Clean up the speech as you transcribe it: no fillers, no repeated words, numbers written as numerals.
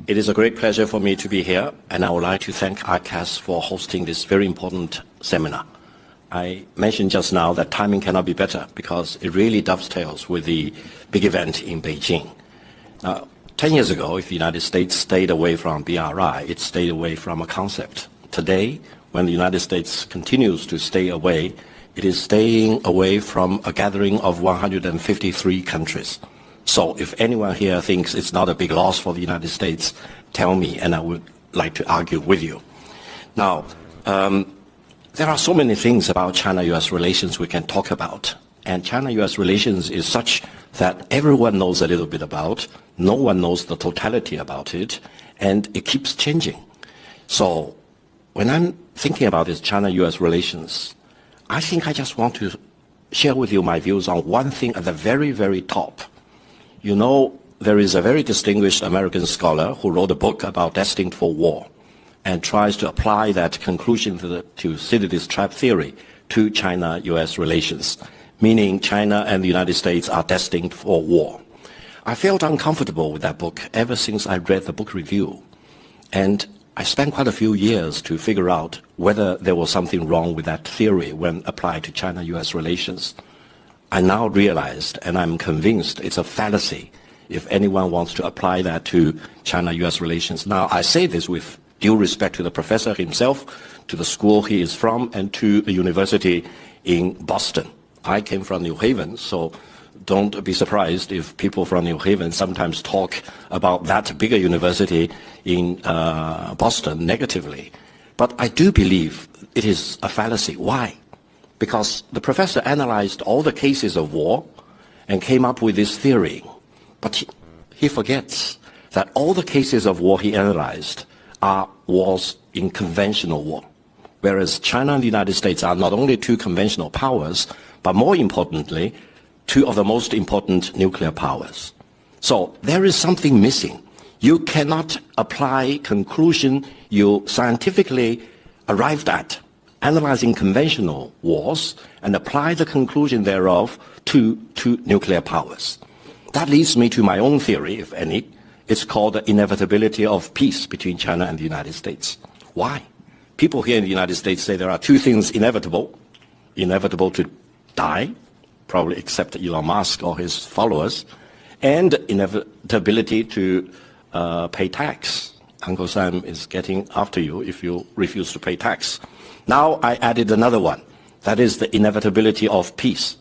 It is a great pleasure for me to be here, and I would like to thank ICAS for hosting this very important seminar. I mentioned just now that timing cannot be better because it really dovetails with the big event in Beijing. Now, 10 years ago, if the United States stayed away from BRI, it stayed away from a concept. Today, when the United States continues to stay away, it is staying away from a gathering of 153 countries. So if anyone here thinks it's not a big loss for the United States, tell me, and I would like to argue with you. Now, there are so many things about China-US relations we can talk about. And China-US relations is such that everyone knows a little bit about, no one knows the totality about it, and it keeps changing. So when I'm thinking about this China-US relations, I think I just want to share with you my views on one thing at the very, very top. You know, there is a very distinguished American scholar who wrote a book about Destined for War and tries to apply that conclusion to the Thucydides Trap theory to China-US relations, meaning China and the United States are destined for war. I felt uncomfortable with that book ever since I read the book review. And I spent quite a few years to figure out whether there was something wrong with that theory when applied to China-US relations. I now realized, and I'm convinced, it's a fallacy if anyone wants to apply that to China-US relations. Now, I say this with due respect to the professor himself, to the school he is from, and to the university in Boston. I came from New Haven, so don't be surprised if people from New Haven sometimes talk about that bigger university in Boston negatively. But I do believe it is a fallacy. Why? Because the professor analyzed all the cases of war and came up with this theory. But he forgets that all the cases of war he analyzed are wars in conventional war. Whereas China and the United States are not only two conventional powers, but more importantly, two of the most important nuclear powers. So there is something missing. You cannot apply conclusion you scientifically arrived at analyzing conventional wars and apply the conclusion thereof to nuclear powers. That leads me to my own theory, if any. It's called the inevitability of peace between China and the United States. Why? People here in the United States say there are two things inevitable. Inevitable to die, probably except Elon Musk or his followers, and inevitability to pay tax. Uncle Sam is getting after you if you refuse to pay tax. Now I added another one. That is the inevitability of peace.